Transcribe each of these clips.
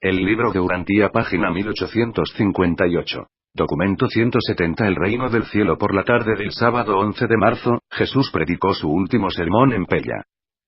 El libro de Urantía, página 1858. Documento 170. El reino del cielo. Por la tarde del sábado 11 de marzo, Jesús predicó su último sermón en Pella.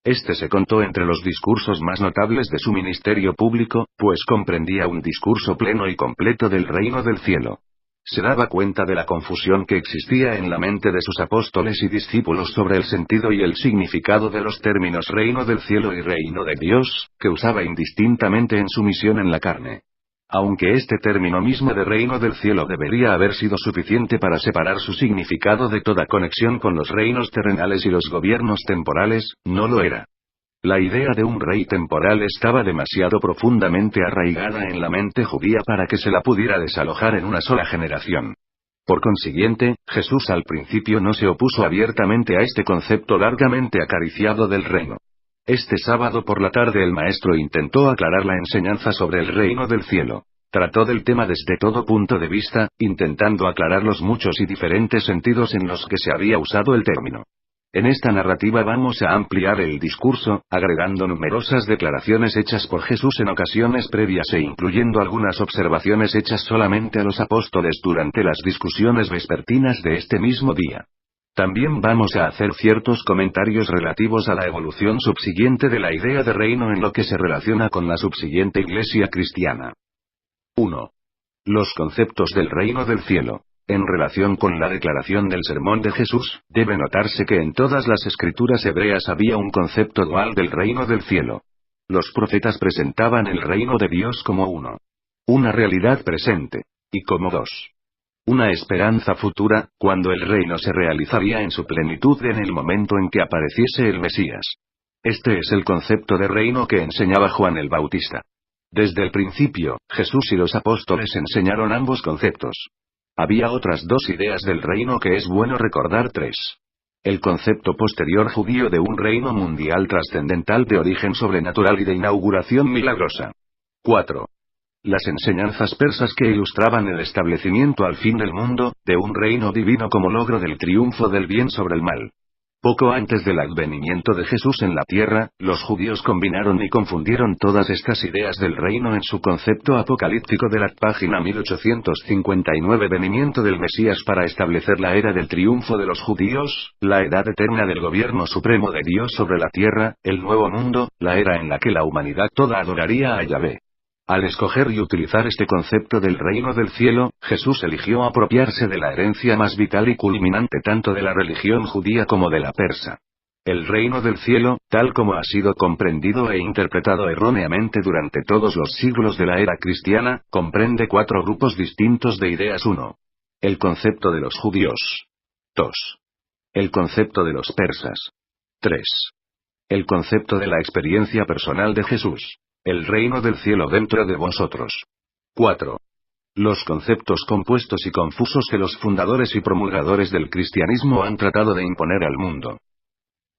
Este se contó entre los discursos más notables de su ministerio público, pues comprendía un discurso pleno y completo del reino del cielo. Se daba cuenta de la confusión que existía en la mente de sus apóstoles y discípulos sobre el sentido y el significado de los términos reino del cielo y reino de Dios, que usaba indistintamente en su misión en la carne. Aunque este término mismo de reino del cielo debería haber sido suficiente para separar su significado de toda conexión con los reinos terrenales y los gobiernos temporales, no lo era. La idea de un rey temporal estaba demasiado profundamente arraigada en la mente judía para que se la pudiera desalojar en una sola generación. Por consiguiente, Jesús al principio no se opuso abiertamente a este concepto largamente acariciado del reino. Este sábado por la tarde el maestro intentó aclarar la enseñanza sobre el reino del cielo. Trató del tema desde todo punto de vista, intentando aclarar los muchos y diferentes sentidos en los que se había usado el término. En esta narrativa vamos a ampliar el discurso, agregando numerosas declaraciones hechas por Jesús en ocasiones previas e incluyendo algunas observaciones hechas solamente a los apóstoles durante las discusiones vespertinas de este mismo día. También vamos a hacer ciertos comentarios relativos a la evolución subsiguiente de la idea de reino en lo que se relaciona con la subsiguiente iglesia cristiana. 1. Los conceptos del reino del cielo. En relación con la declaración del sermón de Jesús, debe notarse que en todas las escrituras hebreas había un concepto dual del reino del cielo. Los profetas presentaban el reino de Dios como uno. Una realidad presente. Y como dos. Una esperanza futura, cuando el reino se realizaría en su plenitud en el momento en que apareciese el Mesías. Este es el concepto de reino que enseñaba Juan el Bautista. Desde el principio, Jesús y los apóstoles enseñaron ambos conceptos. Había otras dos ideas del reino que es bueno recordar. 3. El concepto posterior judío de un reino mundial trascendental de origen sobrenatural y de inauguración milagrosa. 4. Las enseñanzas persas que ilustraban el establecimiento al fin del mundo, de un reino divino como logro del triunfo del bien sobre el mal. Poco antes del advenimiento de Jesús en la tierra, los judíos combinaron y confundieron todas estas ideas del reino en su concepto apocalíptico de la página 1859. Venimiento del Mesías para establecer la era del triunfo de los judíos, la edad eterna del gobierno supremo de Dios sobre la tierra, el nuevo mundo, la era en la que la humanidad toda adoraría a Yahvé. Al escoger y utilizar este concepto del reino del cielo, Jesús eligió apropiarse de la herencia más vital y culminante tanto de la religión judía como de la persa. El reino del cielo, tal como ha sido comprendido e interpretado erróneamente durante todos los siglos de la era cristiana, comprende 4 grupos distintos de ideas. 1. El concepto de los judíos. 2. El concepto de los persas. 3. El concepto de la experiencia personal de Jesús. El reino del cielo dentro de vosotros. 4. Los conceptos compuestos y confusos que los fundadores y promulgadores del cristianismo han tratado de imponer al mundo.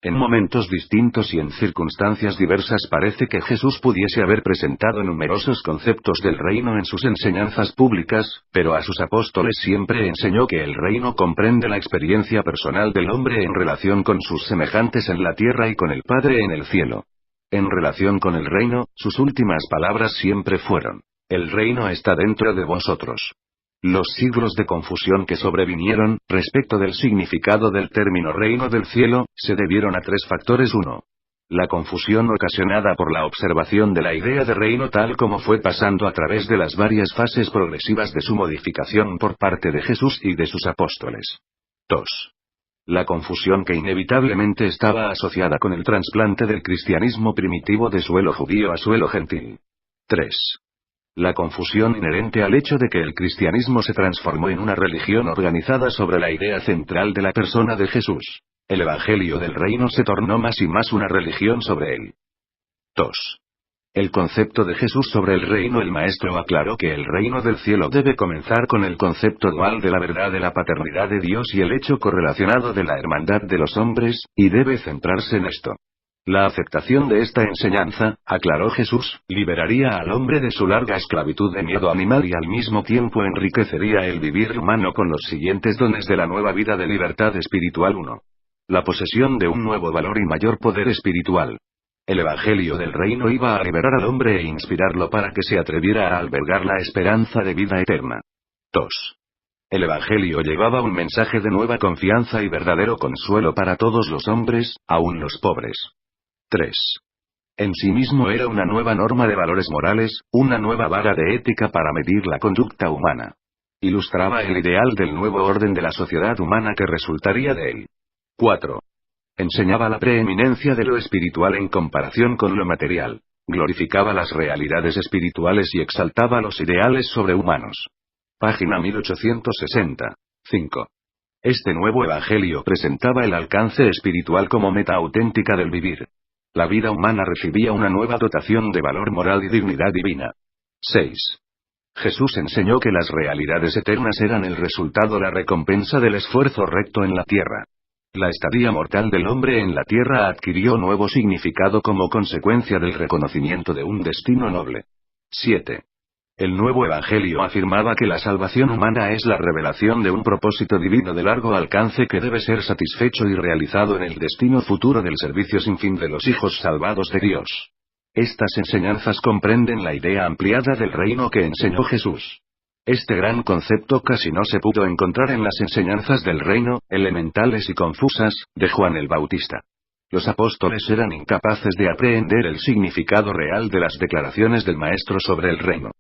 En momentos distintos y en circunstancias diversas parece que Jesús pudiese haber presentado numerosos conceptos del reino en sus enseñanzas públicas, pero a sus apóstoles siempre enseñó que el reino comprende la experiencia personal del hombre en relación con sus semejantes en la tierra y con el Padre en el cielo. En relación con el reino, sus últimas palabras siempre fueron: el reino está dentro de vosotros. Los siglos de confusión que sobrevinieron, respecto del significado del término reino del cielo, se debieron a 3 factores. 1. La confusión ocasionada por la observación de la idea de reino tal como fue pasando a través de las varias fases progresivas de su modificación por parte de Jesús y de sus apóstoles. 2. La confusión que inevitablemente estaba asociada con el trasplante del cristianismo primitivo de suelo judío a suelo gentil. 3. La confusión inherente al hecho de que el cristianismo se transformó en una religión organizada sobre la idea central de la persona de Jesús. El evangelio del reino se tornó más y más una religión sobre él. 2. El concepto de Jesús sobre el reino. El maestro aclaró que el reino del cielo debe comenzar con el concepto dual de la verdad de la paternidad de Dios y el hecho correlacionado de la hermandad de los hombres, y debe centrarse en esto. La aceptación de esta enseñanza, aclaró Jesús, liberaría al hombre de su larga esclavitud de miedo animal y al mismo tiempo enriquecería el vivir humano con los siguientes dones de la nueva vida de libertad espiritual. 1. La posesión de un nuevo valor y mayor poder espiritual. El Evangelio del Reino iba a liberar al hombre e inspirarlo para que se atreviera a albergar la esperanza de vida eterna. 2. El Evangelio llevaba un mensaje de nueva confianza y verdadero consuelo para todos los hombres, aun los pobres. 3. En sí mismo era una nueva norma de valores morales, una nueva vara de ética para medir la conducta humana. Ilustraba el ideal del nuevo orden de la sociedad humana que resultaría de él. 4. Enseñaba la preeminencia de lo espiritual en comparación con lo material. Glorificaba las realidades espirituales y exaltaba los ideales sobrehumanos. Página 1860. 5. Este nuevo evangelio presentaba el alcance espiritual como meta auténtica del vivir. La vida humana recibía una nueva dotación de valor moral y dignidad divina. 6. Jesús enseñó que las realidades eternas eran el resultado, la recompensa del esfuerzo recto en la tierra. La estadía mortal del hombre en la tierra adquirió nuevo significado como consecuencia del reconocimiento de un destino noble. 7. El nuevo evangelio afirmaba que la salvación humana es la revelación de un propósito divino de largo alcance que debe ser satisfecho y realizado en el destino futuro del servicio sin fin de los hijos salvados de Dios. Estas enseñanzas comprenden la idea ampliada del reino que enseñó Jesús. Este gran concepto casi no se pudo encontrar en las enseñanzas del reino, elementales y confusas, de Juan el Bautista. Los apóstoles eran incapaces de aprehender el significado real de las declaraciones del Maestro sobre el reino.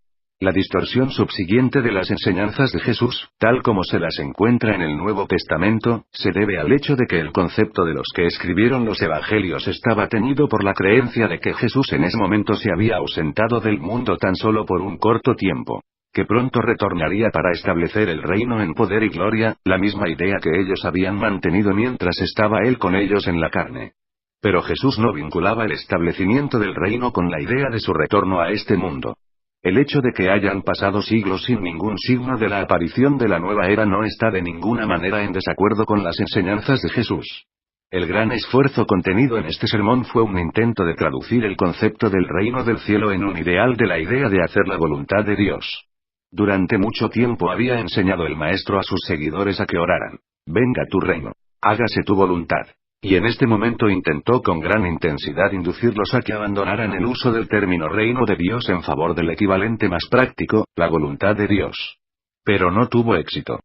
La distorsión subsiguiente de las enseñanzas de Jesús, tal como se las encuentra en el Nuevo Testamento, se debe al hecho de que el concepto de los que escribieron los evangelios estaba teñido por la creencia de que Jesús en ese momento se había ausentado del mundo tan solo por un corto tiempo, que pronto retornaría para establecer el reino en poder y gloria, la misma idea que ellos habían mantenido mientras estaba Él con ellos en la carne. Pero Jesús no vinculaba el establecimiento del reino con la idea de su retorno a este mundo. El hecho de que hayan pasado siglos sin ningún signo de la aparición de la nueva era no está de ninguna manera en desacuerdo con las enseñanzas de Jesús. El gran esfuerzo contenido en este sermón fue un intento de traducir el concepto del reino del cielo en un ideal de la idea de hacer la voluntad de Dios. Durante mucho tiempo había enseñado el Maestro a sus seguidores a que oraran: venga tu reino, hágase tu voluntad. Y en este momento intentó con gran intensidad inducirlos a que abandonaran el uso del término reino de Dios en favor del equivalente más práctico, la voluntad de Dios. Pero no tuvo éxito.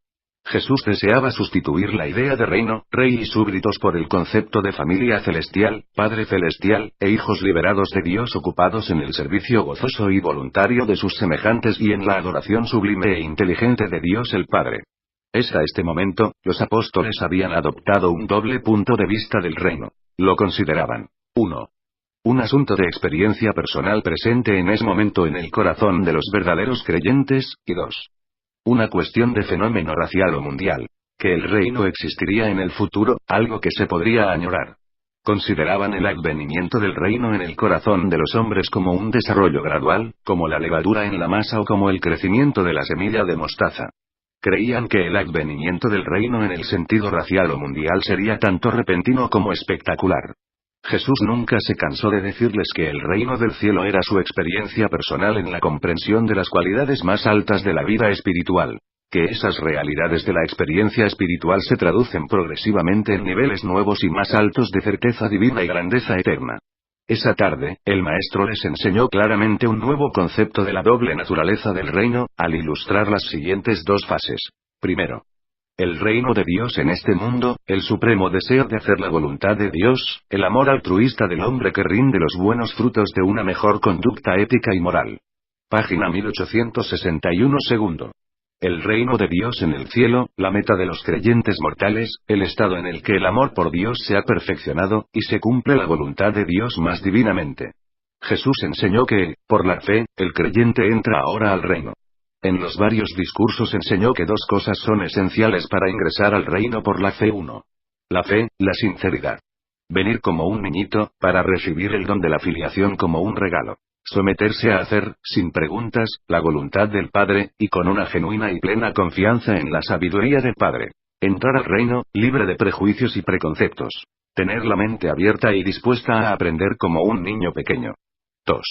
Jesús deseaba sustituir la idea de reino, rey y súbditos por el concepto de familia celestial, Padre celestial, e hijos liberados de Dios ocupados en el servicio gozoso y voluntario de sus semejantes y en la adoración sublime e inteligente de Dios el Padre. Hasta este momento, los apóstoles habían adoptado un doble punto de vista del reino. Lo consideraban: 1. Un asunto de experiencia personal presente en ese momento en el corazón de los verdaderos creyentes, y 2. Una cuestión de fenómeno racial o mundial, que el reino existiría en el futuro, algo que se podría añorar. Consideraban el advenimiento del reino en el corazón de los hombres como un desarrollo gradual, como la levadura en la masa o como el crecimiento de la semilla de mostaza. Creían que el advenimiento del reino en el sentido racial o mundial sería tanto repentino como espectacular. Jesús nunca se cansó de decirles que el reino del cielo era su experiencia personal en la comprensión de las cualidades más altas de la vida espiritual, que esas realidades de la experiencia espiritual se traducen progresivamente en niveles nuevos y más altos de certeza divina y grandeza eterna. Esa tarde, el Maestro les enseñó claramente un nuevo concepto de la doble naturaleza del reino, al ilustrar las siguientes dos fases. Primero, el reino de Dios en este mundo, el supremo deseo de hacer la voluntad de Dios, el amor altruista del hombre que rinde los buenos frutos de una mejor conducta ética y moral. Página 1861 segundo. El reino de Dios en el cielo, la meta de los creyentes mortales, el estado en el que el amor por Dios se ha perfeccionado, y se cumple la voluntad de Dios más divinamente. Jesús enseñó que, por la fe, el creyente entra ahora al reino. En los varios discursos enseñó que dos cosas son esenciales para ingresar al reino por la fe: 1. La fe, la sinceridad. Venir como un niñito, para recibir el don de la filiación como un regalo. Someterse a hacer, sin preguntas, la voluntad del Padre, y con una genuina y plena confianza en la sabiduría del Padre. Entrar al reino, libre de prejuicios y preconceptos. Tener la mente abierta y dispuesta a aprender como un niño pequeño. 2.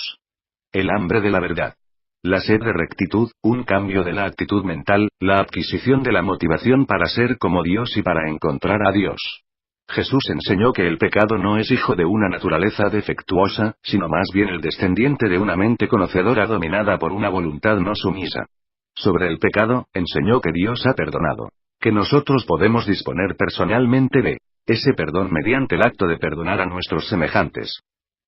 El hambre de la verdad. La sed de rectitud, un cambio de la actitud mental, la adquisición de la motivación para ser como Dios y para encontrar a Dios. Jesús enseñó que el pecado no es hijo de una naturaleza defectuosa, sino más bien el descendiente de una mente conocedora dominada por una voluntad no sumisa. Sobre el pecado, enseñó que Dios ha perdonado. Que nosotros podemos disponer personalmente de ese perdón mediante el acto de perdonar a nuestros semejantes.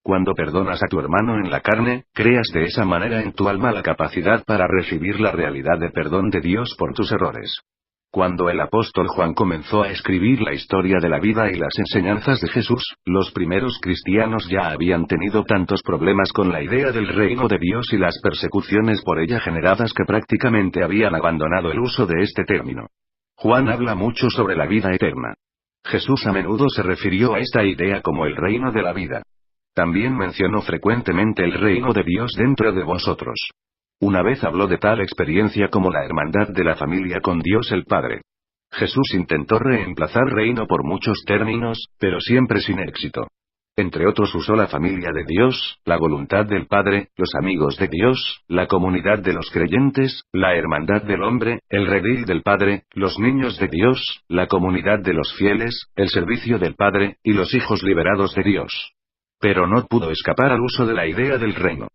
Cuando perdonas a tu hermano en la carne, creas de esa manera en tu alma la capacidad para recibir la realidad de perdón de Dios por tus errores. Cuando el apóstol Juan comenzó a escribir la historia de la vida y las enseñanzas de Jesús, los primeros cristianos ya habían tenido tantos problemas con la idea del reino de Dios y las persecuciones por ella generadas que prácticamente habían abandonado el uso de este término. Juan habla mucho sobre la vida eterna. Jesús a menudo se refirió a esta idea como el reino de la vida. También mencionó frecuentemente el reino de Dios dentro de vosotros. Una vez habló de tal experiencia como la hermandad de la familia con Dios el Padre. Jesús intentó reemplazar reino por muchos términos, pero siempre sin éxito. Entre otros usó la familia de Dios, la voluntad del Padre, los amigos de Dios, la comunidad de los creyentes, la hermandad del hombre, el redil del Padre, los niños de Dios, la comunidad de los fieles, el servicio del Padre, y los hijos liberados de Dios. Pero no pudo escapar al uso de la idea del reino.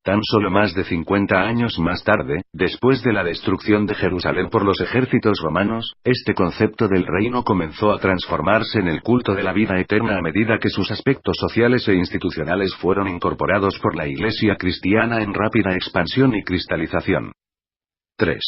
Tan solo más de 50 años más tarde, después de la destrucción de Jerusalén por los ejércitos romanos, este concepto del reino comenzó a transformarse en el culto de la vida eterna a medida que sus aspectos sociales e institucionales fueron incorporados por la Iglesia cristiana en rápida expansión y cristalización. 3.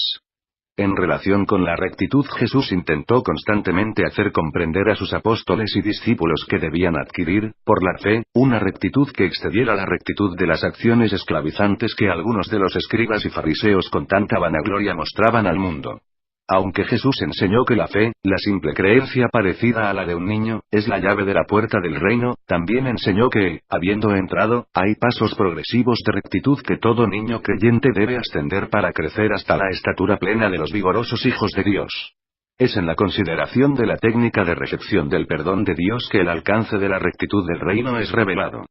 En relación con la rectitud, Jesús intentó constantemente hacer comprender a sus apóstoles y discípulos que debían adquirir, por la fe, una rectitud que excediera la rectitud de las acciones esclavizantes que algunos de los escribas y fariseos con tanta vanagloria mostraban al mundo. Aunque Jesús enseñó que la fe, la simple creencia parecida a la de un niño, es la llave de la puerta del reino, también enseñó que, habiendo entrado, hay pasos progresivos de rectitud que todo niño creyente debe ascender para crecer hasta la estatura plena de los vigorosos hijos de Dios. Es en la consideración de la técnica de recepción del perdón de Dios que el alcance de la rectitud del reino es revelado.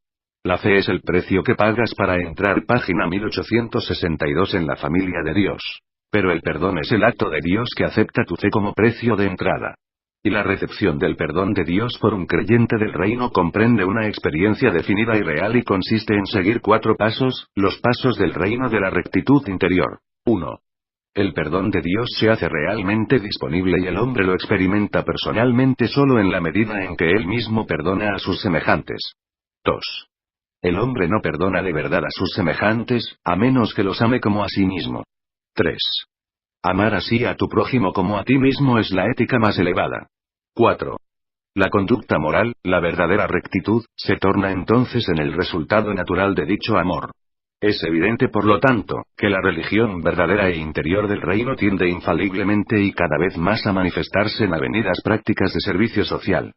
La fe es el precio que pagas para entrar. Página 1862 en la familia de Dios. Pero el perdón es el acto de Dios que acepta tu fe como precio de entrada. Y la recepción del perdón de Dios por un creyente del reino comprende una experiencia definida y real y consiste en seguir 4 pasos, los pasos del reino de la rectitud interior. 1. El perdón de Dios se hace realmente disponible y el hombre lo experimenta personalmente solo en la medida en que él mismo perdona a sus semejantes. 2. El hombre no perdona de verdad a sus semejantes, a menos que los ame como a sí mismo. 3. Amar así a tu prójimo como a ti mismo es la ética más elevada. 4. La conducta moral, la verdadera rectitud, se torna entonces en el resultado natural de dicho amor. Es evidente por lo tanto, que la religión verdadera e interior del reino tiende infaliblemente y cada vez más a manifestarse en avenidas prácticas de servicio social.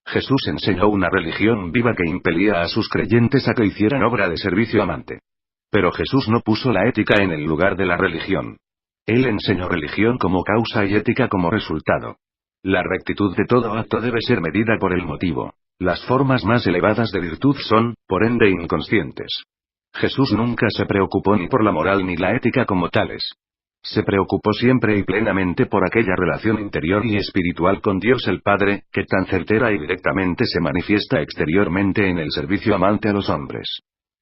Jesús enseñó una religión viva que impelía a sus creyentes a que hicieran obra de servicio amante. Pero Jesús no puso la ética en el lugar de la religión. Él enseñó religión como causa y ética como resultado. La rectitud de todo acto debe ser medida por el motivo. Las formas más elevadas de virtud son, por ende, inconscientes. Jesús nunca se preocupó ni por la moral ni la ética como tales. Se preocupó siempre y plenamente por aquella relación interior y espiritual con Dios el Padre, que tan certera y directamente se manifiesta exteriormente en el servicio amante a los hombres.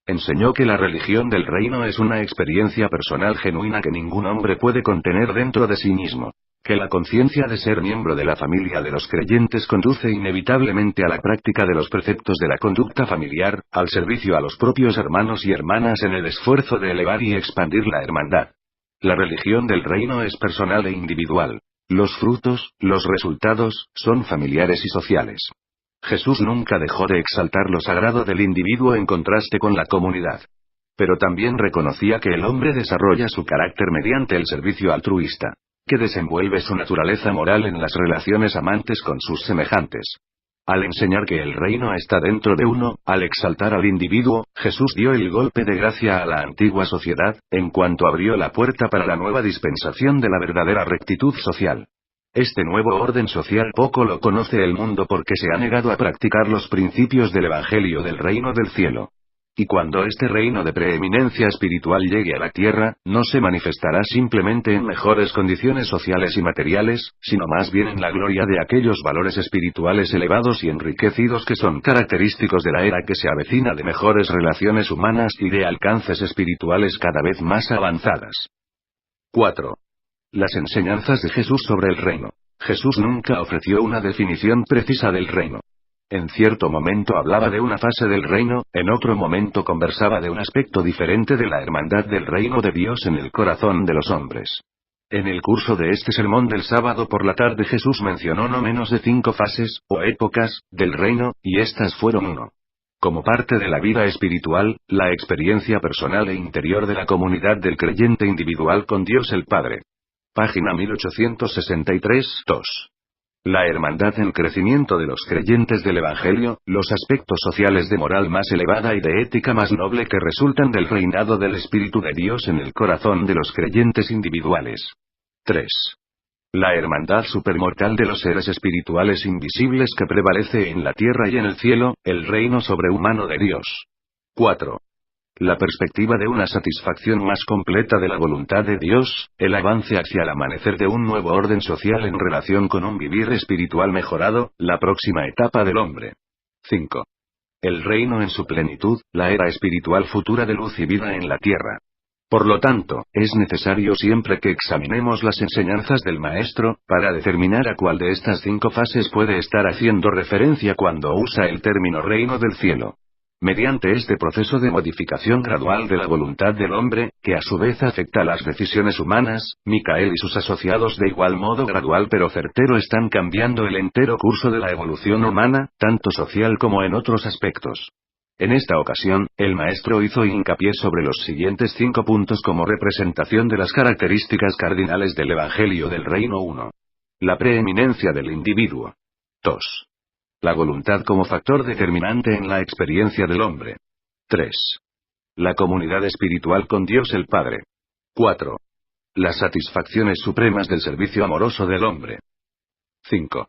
Enseñó que la religión del reino es una experiencia personal genuina que ningún hombre puede contener dentro de sí mismo. Que la conciencia de ser miembro de la familia de los creyentes conduce inevitablemente a la práctica de los preceptos de la conducta familiar, al servicio a los propios hermanos y hermanas en el esfuerzo de elevar y expandir la hermandad. La religión del reino es personal e individual. Los frutos, los resultados, son familiares y sociales. Jesús nunca dejó de exaltar lo sagrado del individuo en contraste con la comunidad. Pero también reconocía que el hombre desarrolla su carácter mediante el servicio altruista, que desenvuelve su naturaleza moral en las relaciones amantes con sus semejantes. Al enseñar que el reino está dentro de uno, al exaltar al individuo, Jesús dio el golpe de gracia a la antigua sociedad, en cuanto abrió la puerta para la nueva dispensación de la verdadera rectitud social. Este nuevo orden social poco lo conoce el mundo porque se ha negado a practicar los principios del Evangelio del reino del cielo. Y cuando este reino de preeminencia espiritual llegue a la tierra, no se manifestará simplemente en mejores condiciones sociales y materiales, sino más bien en la gloria de aquellos valores espirituales elevados y enriquecidos que son característicos de la era que se avecina, de mejores relaciones humanas y de alcances espirituales cada vez más avanzadas. 4. Las enseñanzas de Jesús sobre el reino. Jesús nunca ofreció una definición precisa del reino. En cierto momento hablaba de una fase del reino, en otro momento conversaba de un aspecto diferente de la hermandad del reino de Dios en el corazón de los hombres. En el curso de este sermón del sábado por la tarde Jesús mencionó no menos de 5 fases, o épocas, del reino, y estas fueron 1. Como parte de la vida espiritual, la experiencia personal e interior de la comunidad del creyente individual con Dios el Padre. Página 1863, 2. La hermandad en crecimiento de los creyentes del Evangelio, los aspectos sociales de moral más elevada y de ética más noble que resultan del reinado del Espíritu de Dios en el corazón de los creyentes individuales. 3. La hermandad supermortal de los seres espirituales invisibles que prevalece en la tierra y en el cielo, el reino sobrehumano de Dios. 4. La perspectiva de una satisfacción más completa de la voluntad de Dios, el avance hacia el amanecer de un nuevo orden social en relación con un vivir espiritual mejorado, la próxima etapa del hombre. 5. El reino en su plenitud, la era espiritual futura de luz y vida en la tierra. Por lo tanto, es necesario siempre que examinemos las enseñanzas del Maestro, para determinar a cuál de estas 5 fases puede estar haciendo referencia cuando usa el término reino del cielo. Mediante este proceso de modificación gradual de la voluntad del hombre, que a su vez afecta las decisiones humanas, Micael y sus asociados de igual modo gradual pero certero están cambiando el entero curso de la evolución humana, tanto social como en otros aspectos. En esta ocasión, el maestro hizo hincapié sobre los siguientes 5 puntos como representación de las características cardinales del Evangelio del Reino. 1. La preeminencia del individuo. 2. La voluntad como factor determinante en la experiencia del hombre. 3. La comunidad espiritual con Dios el Padre. 4. Las satisfacciones supremas del servicio amoroso del hombre. 5.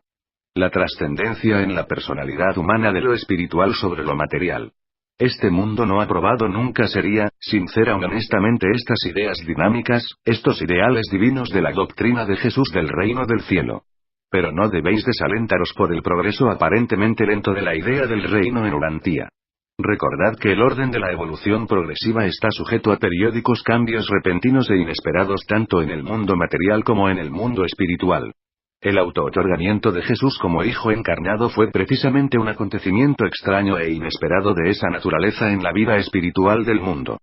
La trascendencia en la personalidad humana de lo espiritual sobre lo material. Este mundo no aprobado nunca sería, sincera y honestamente, estas ideas dinámicas, estos ideales divinos de la doctrina de Jesús del reino del cielo. Pero no debéis desalentaros por el progreso aparentemente lento de la idea del reino en Urantía. Recordad que el orden de la evolución progresiva está sujeto a periódicos cambios repentinos e inesperados tanto en el mundo material como en el mundo espiritual. El autootorgamiento de Jesús como Hijo encarnado fue precisamente un acontecimiento extraño e inesperado de esa naturaleza en la vida espiritual del mundo.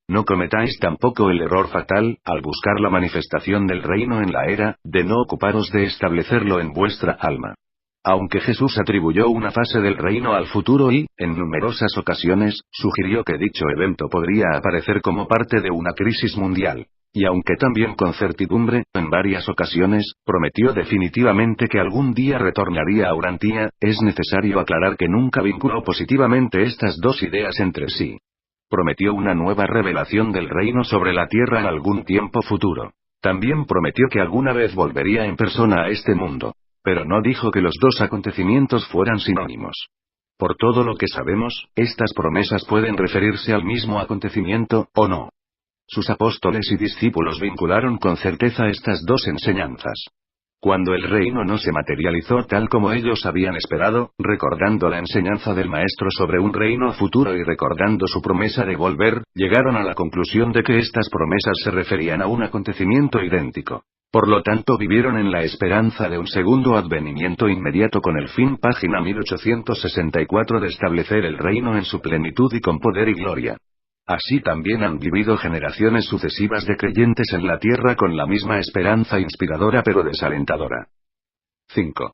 No cometáis tampoco el error fatal, al buscar la manifestación del reino en la era, de no ocuparos de establecerlo en vuestra alma. Aunque Jesús atribuyó una fase del reino al futuro y, en numerosas ocasiones, sugirió que dicho evento podría aparecer como parte de una crisis mundial, y aunque también con certidumbre, en varias ocasiones, prometió definitivamente que algún día retornaría a Urantía, es necesario aclarar que nunca vinculó positivamente estas dos ideas entre sí. Prometió una nueva revelación del reino sobre la tierra en algún tiempo futuro. También prometió que alguna vez volvería en persona a este mundo. Pero no dijo que los dos acontecimientos fueran sinónimos. Por todo lo que sabemos, estas promesas pueden referirse al mismo acontecimiento, o no. Sus apóstoles y discípulos vincularon con certeza estas dos enseñanzas. Cuando el reino no se materializó tal como ellos habían esperado, recordando la enseñanza del Maestro sobre un reino futuro y recordando su promesa de volver, llegaron a la conclusión de que estas promesas se referían a un acontecimiento idéntico. Por lo tanto vivieron en la esperanza de un segundo advenimiento inmediato con el fin, página 1864, de establecer el reino en su plenitud y con poder y gloria. Así también han vivido generaciones sucesivas de creyentes en la tierra con la misma esperanza inspiradora pero desalentadora. 5.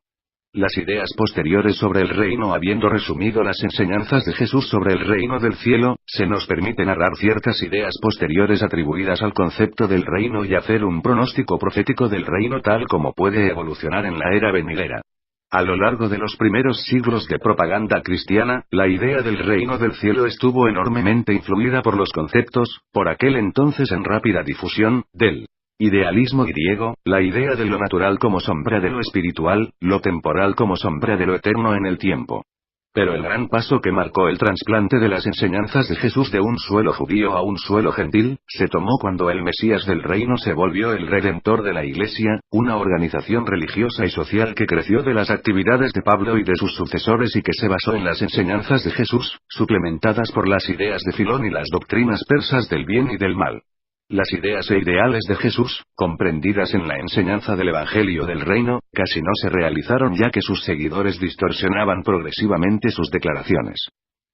Las ideas posteriores sobre el reino. Habiendo resumido las enseñanzas de Jesús sobre el reino del cielo, se nos permite narrar ciertas ideas posteriores atribuidas al concepto del reino y hacer un pronóstico profético del reino tal como puede evolucionar en la era venidera. A lo largo de los primeros siglos de propaganda cristiana, la idea del reino del cielo estuvo enormemente influida por los conceptos, por aquel entonces en rápida difusión, del idealismo griego, la idea de lo natural como sombra de lo espiritual, lo temporal como sombra de lo eterno en el tiempo. Pero el gran paso que marcó el trasplante de las enseñanzas de Jesús de un suelo judío a un suelo gentil, se tomó cuando el Mesías del reino se volvió el Redentor de la Iglesia, una organización religiosa y social que creció de las actividades de Pablo y de sus sucesores y que se basó en las enseñanzas de Jesús, suplementadas por las ideas de Filón y las doctrinas persas del bien y del mal. Las ideas e ideales de Jesús, comprendidas en la enseñanza del Evangelio del Reino, casi no se realizaron ya que sus seguidores distorsionaban progresivamente sus declaraciones.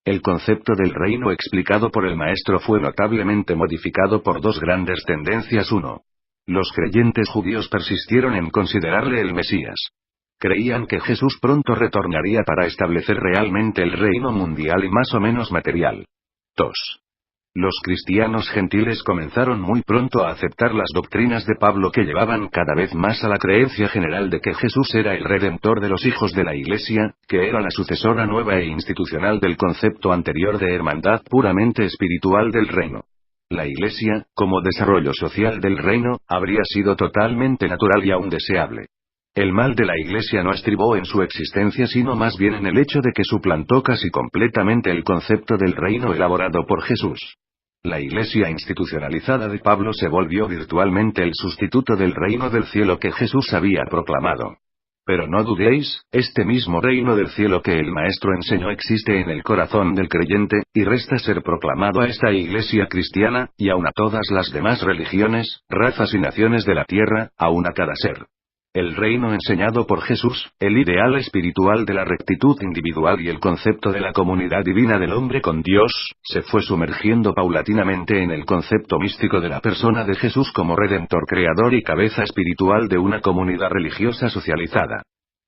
El concepto del reino explicado por el Maestro fue notablemente modificado por dos grandes tendencias. 1. Los creyentes judíos persistieron en considerarle el Mesías. Creían que Jesús pronto retornaría para establecer realmente el reino mundial y más o menos material. 2. Los cristianos gentiles comenzaron muy pronto a aceptar las doctrinas de Pablo que llevaban cada vez más a la creencia general de que Jesús era el redentor de los hijos de la Iglesia, que era la sucesora nueva e institucional del concepto anterior de hermandad puramente espiritual del reino. La Iglesia, como desarrollo social del reino, habría sido totalmente natural y aún deseable. El mal de la Iglesia no estribó en su existencia sino más bien en el hecho de que suplantó casi completamente el concepto del reino elaborado por Jesús. La Iglesia institucionalizada de Pablo se volvió virtualmente el sustituto del reino del cielo que Jesús había proclamado. Pero no dudéis, este mismo reino del cielo que el Maestro enseñó existe en el corazón del creyente, y resta ser proclamado a esta Iglesia cristiana, y aun a todas las demás religiones, razas y naciones de la tierra, aun a cada ser. El reino enseñado por Jesús, el ideal espiritual de la rectitud individual y el concepto de la comunidad divina del hombre con Dios, se fue sumergiendo paulatinamente en el concepto místico de la persona de Jesús como redentor creador y cabeza espiritual de una comunidad religiosa socializada.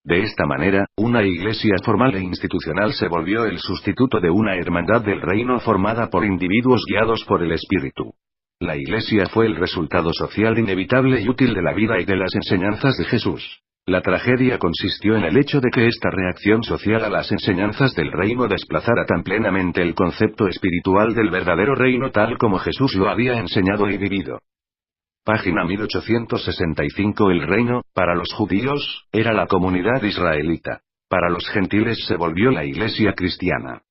De esta manera, una iglesia formal e institucional se volvió el sustituto de una hermandad del reino formada por individuos guiados por el Espíritu. La Iglesia fue el resultado social inevitable y útil de la vida y de las enseñanzas de Jesús. La tragedia consistió en el hecho de que esta reacción social a las enseñanzas del reino desplazara tan plenamente el concepto espiritual del verdadero reino tal como Jesús lo había enseñado y vivido. Página 1865. El reino, para los judíos, era la comunidad israelita. Para los gentiles se volvió la Iglesia cristiana.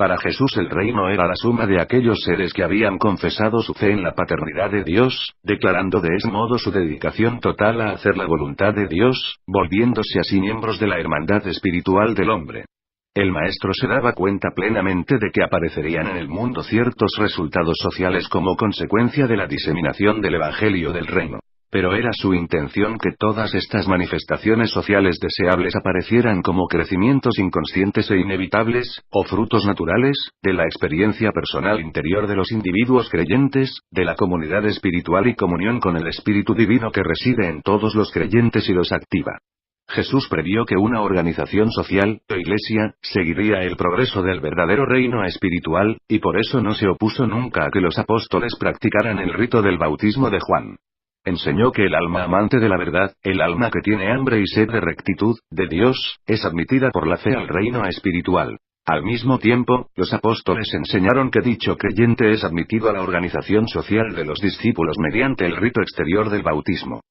Para Jesús el reino era la suma de aquellos seres que habían confesado su fe en la paternidad de Dios, declarando de ese modo su dedicación total a hacer la voluntad de Dios, volviéndose así miembros de la hermandad espiritual del hombre. El Maestro se daba cuenta plenamente de que aparecerían en el mundo ciertos resultados sociales como consecuencia de la diseminación del Evangelio del Reino. Pero era su intención que todas estas manifestaciones sociales deseables aparecieran como crecimientos inconscientes e inevitables, o frutos naturales, de la experiencia personal interior de los individuos creyentes, de la comunidad espiritual y comunión con el Espíritu Divino que reside en todos los creyentes y los activa. Jesús previó que una organización social, o iglesia, seguiría el progreso del verdadero reino espiritual, y por eso no se opuso nunca a que los apóstoles practicaran el rito del bautismo de Juan. Enseñó que el alma amante de la verdad, el alma que tiene hambre y sed de rectitud, de Dios, es admitida por la fe al reino espiritual. Al mismo tiempo, los apóstoles enseñaron que dicho creyente es admitido a la organización social de los discípulos mediante el rito exterior del bautismo.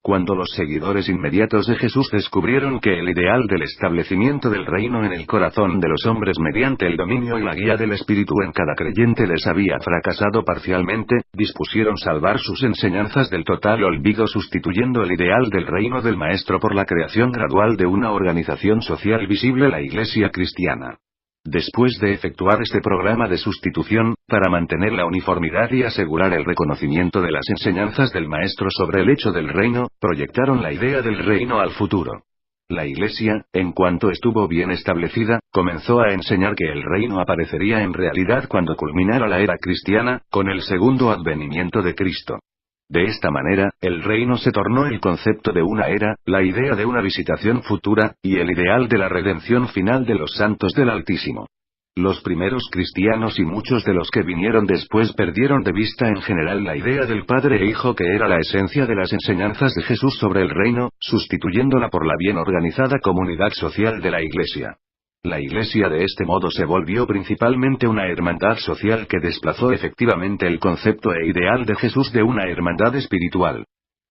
Cuando los seguidores inmediatos de Jesús descubrieron que el ideal del establecimiento del reino en el corazón de los hombres mediante el dominio y la guía del Espíritu en cada creyente les había fracasado parcialmente, dispusieron salvar sus enseñanzas del total olvido sustituyendo el ideal del reino del Maestro por la creación gradual de una organización social visible, la Iglesia cristiana. Después de efectuar este programa de sustitución, para mantener la uniformidad y asegurar el reconocimiento de las enseñanzas del Maestro sobre el hecho del reino, proyectaron la idea del reino al futuro. La Iglesia, en cuanto estuvo bien establecida, comenzó a enseñar que el reino aparecería en realidad cuando culminara la era cristiana, con el segundo advenimiento de Cristo. De esta manera, el reino se tornó el concepto de una era, la idea de una visitación futura, y el ideal de la redención final de los santos del Altísimo. Los primeros cristianos y muchos de los que vinieron después perdieron de vista en general la idea del Padre e Hijo que era la esencia de las enseñanzas de Jesús sobre el reino, sustituyéndola por la bien organizada comunidad social de la Iglesia. La Iglesia de este modo se volvió principalmente una hermandad social que desplazó efectivamente el concepto e ideal de Jesús de una hermandad espiritual.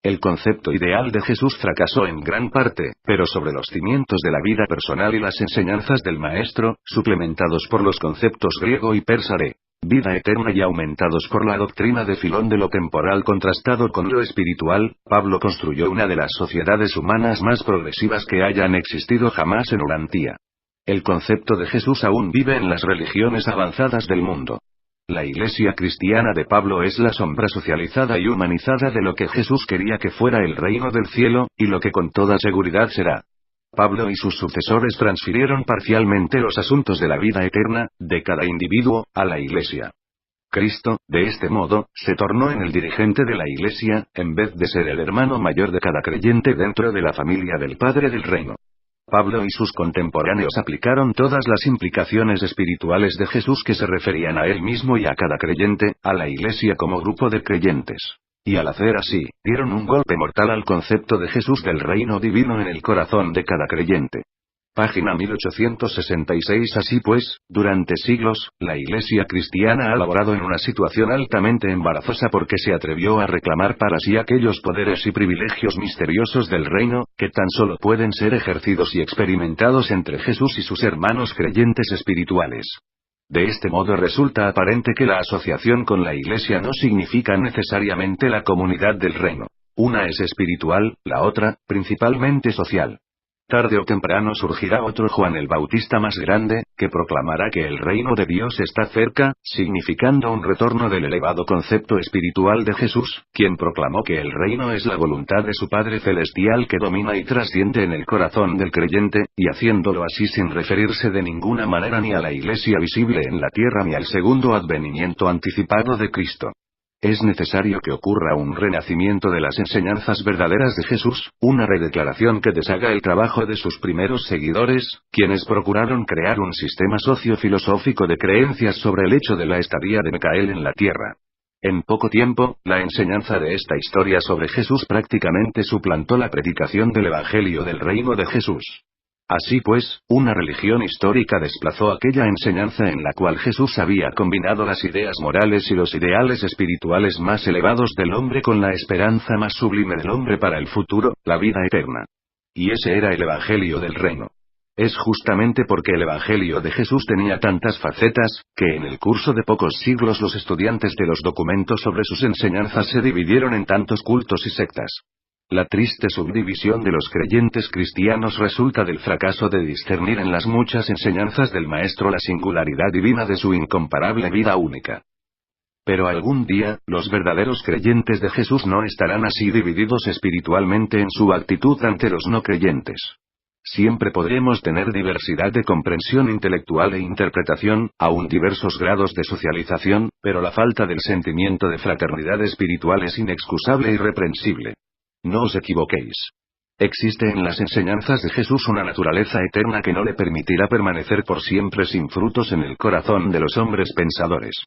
El concepto ideal de Jesús fracasó en gran parte, pero sobre los cimientos de la vida personal y las enseñanzas del Maestro, suplementados por los conceptos griego y persa de vida eterna y aumentados por la doctrina de Filón de lo temporal contrastado con lo espiritual, Pablo construyó una de las sociedades humanas más progresivas que hayan existido jamás en Urantía. El concepto de Jesús aún vive en las religiones avanzadas del mundo. La Iglesia cristiana de Pablo es la sombra socializada y humanizada de lo que Jesús quería que fuera el reino del cielo, y lo que con toda seguridad será. Pablo y sus sucesores transfirieron parcialmente los asuntos de la vida eterna, de cada individuo, a la Iglesia. Cristo, de este modo, se tornó en el dirigente de la Iglesia, en vez de ser el hermano mayor de cada creyente dentro de la familia del Padre del Reino. Pablo y sus contemporáneos aplicaron todas las implicaciones espirituales de Jesús que se referían a él mismo y a cada creyente, a la Iglesia como grupo de creyentes. Y al hacer así, dieron un golpe mortal al concepto de Jesús del reino divino en el corazón de cada creyente. Página 1866. Así pues, durante siglos, la Iglesia cristiana ha laborado en una situación altamente embarazosa porque se atrevió a reclamar para sí aquellos poderes y privilegios misteriosos del reino, que tan solo pueden ser ejercidos y experimentados entre Jesús y sus hermanos creyentes espirituales. De este modo resulta aparente que la asociación con la Iglesia no significa necesariamente la comunidad del reino. Una es espiritual, la otra, principalmente social. Tarde o temprano surgirá otro Juan el Bautista más grande, que proclamará que el reino de Dios está cerca, significando un retorno del elevado concepto espiritual de Jesús, quien proclamó que el reino es la voluntad de su Padre Celestial que domina y trasciende en el corazón del creyente, y haciéndolo así sin referirse de ninguna manera ni a la Iglesia visible en la tierra ni al segundo advenimiento anticipado de Cristo. Es necesario que ocurra un renacimiento de las enseñanzas verdaderas de Jesús, una redeclaración que deshaga el trabajo de sus primeros seguidores, quienes procuraron crear un sistema socio-filosófico de creencias sobre el hecho de la estadía de Micael en la tierra. En poco tiempo, la enseñanza de esta historia sobre Jesús prácticamente suplantó la predicación del Evangelio del reino de Jesús. Así pues, una religión histórica desplazó aquella enseñanza en la cual Jesús había combinado las ideas morales y los ideales espirituales más elevados del hombre con la esperanza más sublime del hombre para el futuro, la vida eterna. Y ese era el Evangelio del reino. Es justamente porque el Evangelio de Jesús tenía tantas facetas, que en el curso de pocos siglos los estudiantes de los documentos sobre sus enseñanzas se dividieron en tantos cultos y sectas. La triste subdivisión de los creyentes cristianos resulta del fracaso de discernir en las muchas enseñanzas del Maestro la singularidad divina de su incomparable vida única. Pero algún día, los verdaderos creyentes de Jesús no estarán así divididos espiritualmente en su actitud ante los no creyentes. Siempre podremos tener diversidad de comprensión intelectual e interpretación, aun diversos grados de socialización, pero la falta del sentimiento de fraternidad espiritual es inexcusable y irreprensible. No os equivoquéis. Existe en las enseñanzas de Jesús una naturaleza eterna que no le permitirá permanecer por siempre sin frutos en el corazón de los hombres pensadores.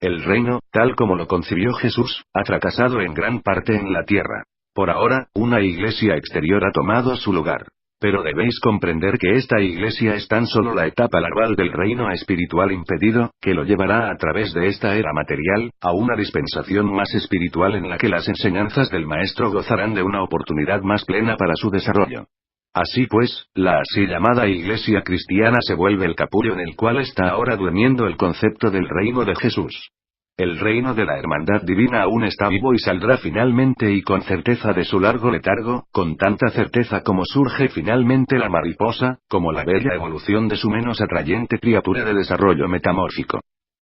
El reino, tal como lo concibió Jesús, ha fracasado en gran parte en la tierra. Por ahora, una iglesia exterior ha tomado su lugar. Pero debéis comprender que esta iglesia es tan solo la etapa larval del reino espiritual impedido, que lo llevará a través de esta era material, a una dispensación más espiritual en la que las enseñanzas del Maestro gozarán de una oportunidad más plena para su desarrollo. Así pues, la así llamada iglesia cristiana se vuelve el capullo en el cual está ahora durmiendo el concepto del reino de Jesús. El reino de la hermandad divina aún está vivo y saldrá finalmente y con certeza de su largo letargo, con tanta certeza como surge finalmente la mariposa, como la bella evolución de su menos atrayente criatura de desarrollo metamórfico.